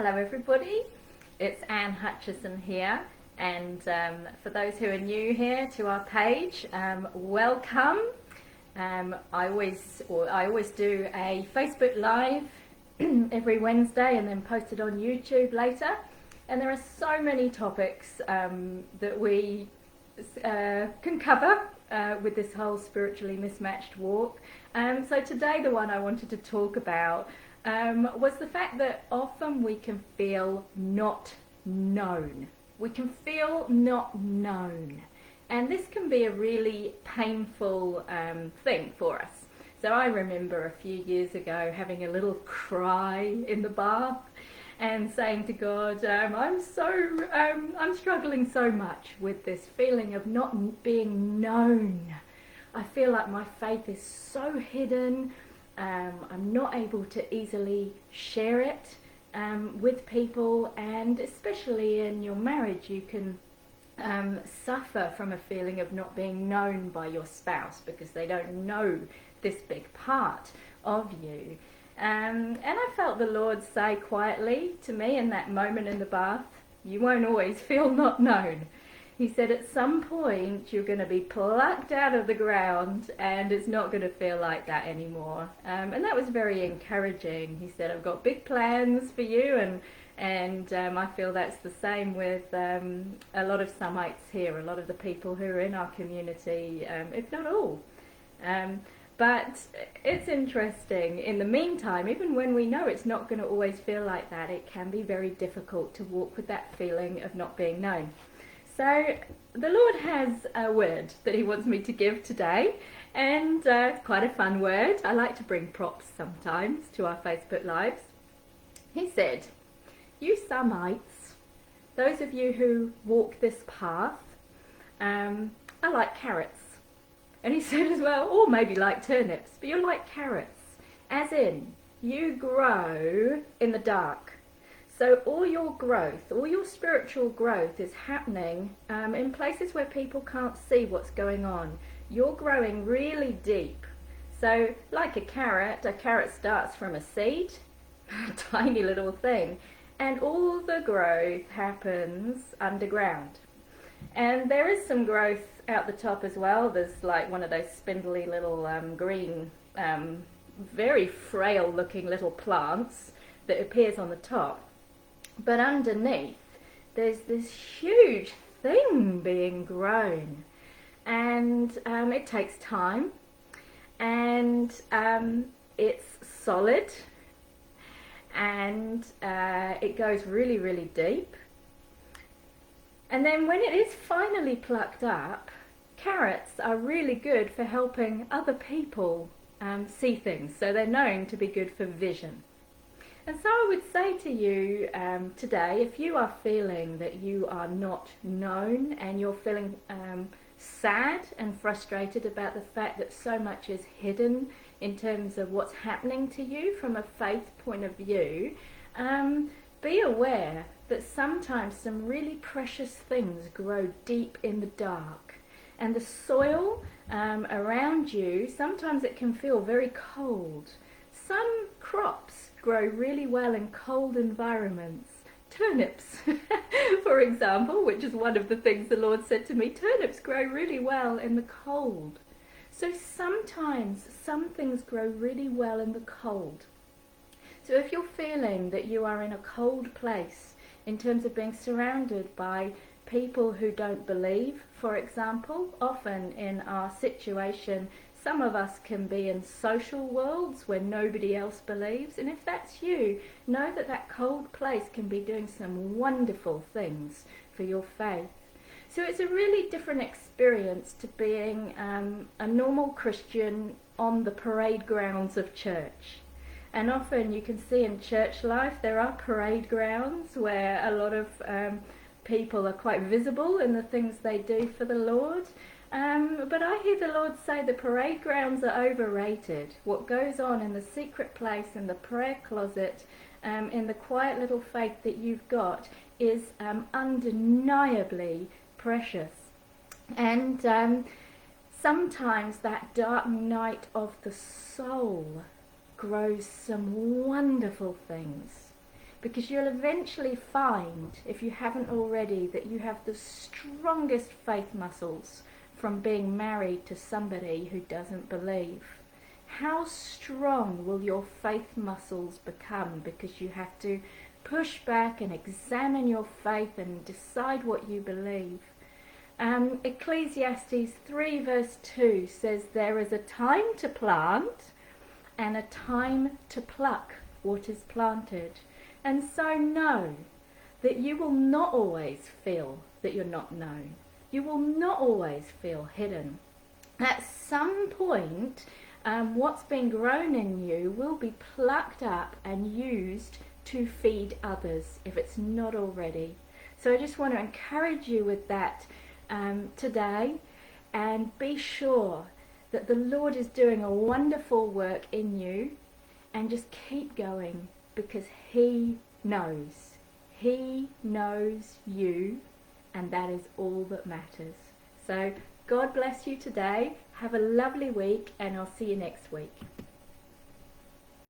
Hello everybody, it's Anne Hutchison here, and for those who are new here to our page, welcome. I always do a Facebook Live every Wednesday and then post it on YouTube later, and there are so many topics that we can cover with this whole spiritually mismatched walk. So today the one I wanted to talk about was the fact that often we can feel not known. We can feel not known. And this can be a really painful thing for us. So I remember a few years ago having a little cry in the bath and saying to God, I'm struggling so much with this feeling of not being known. I feel like my faith is so hidden. I'm not able to easily share it with people, and especially in your marriage you can suffer from a feeling of not being known by your spouse because they don't know this big part of you. And I felt the Lord say quietly to me in that moment in the bath, you won't always feel not known. He said at some point you're going to be plucked out of the ground and it's not going to feel like that anymore. And that was very encouraging. He said, I've got big plans for you, and I feel that's the same with a lot of Samites here, a lot of the people who are in our community, if not all. But it's interesting. In the meantime, even when we know it's not going to always feel like that, it can be very difficult to walk with that feeling of not being known. So the Lord has a word that he wants me to give today, and it's quite a fun word. I like to bring props sometimes to our Facebook Lives. He said, you Samites, those of you who walk this path, are like carrots. And he said as well, or maybe like turnips, but you're like carrots, as in you grow in the dark. So all your growth, all your spiritual growth is happening in places where people can't see what's going on. You're growing really deep. So like a carrot starts from a seed, a tiny little thing, and all the growth happens underground. And there is some growth out the top as well. There's like one of those spindly little green, very frail looking little plants that appears on the top. But underneath, there's this huge thing being grown, and it takes time, and it's solid, and it goes really, really deep. And then when it is finally plucked up, carrots are really good for helping other people see things, so they're known to be good for vision. And so I would say to you today, if you are feeling that you are not known and you're feeling sad and frustrated about the fact that so much is hidden in terms of what's happening to you from a faith point of view, be aware that sometimes some really precious things grow deep in the dark. And the soil around you, sometimes it can feel very cold. Some crops grow really well in cold environments. Turnips, for example, which is one of the things the Lord said to me, turnips grow really well in the cold. So sometimes some things grow really well in the cold. So if you're feeling that you are in a cold place in terms of being surrounded by people who don't believe, for example, often in our situation, some of us can be in social worlds where nobody else believes, and if that's you, know that that cold place can be doing some wonderful things for your faith. So it's a really different experience to being a normal Christian on the parade grounds of church. And often you can see in church life there are parade grounds where a lot of people are quite visible in the things they do for the Lord. But I hear the Lord say the parade grounds are overrated. What goes on in the secret place, in the prayer closet, in the quiet little faith that you've got is undeniably precious. And sometimes that dark night of the soul grows some wonderful things. because you'll eventually find, if you haven't already, that you have the strongest faith muscles from being married to somebody who doesn't believe. How strong will your faith muscles become because you have to push back and examine your faith and decide what you believe? Ecclesiastes 3 verse 2 says there is a time to plant and a time to pluck what is planted. And so know that you will not always feel that you're not known. You will not always feel hidden. At some point, what's been grown in you will be plucked up and used to feed others if it's not already. So I just want to encourage you with that today, and be sure that the Lord is doing a wonderful work in you, and just keep going because He knows. He knows you, and that is all that matters. So God bless you today. Have a lovely week, and I'll see you next week.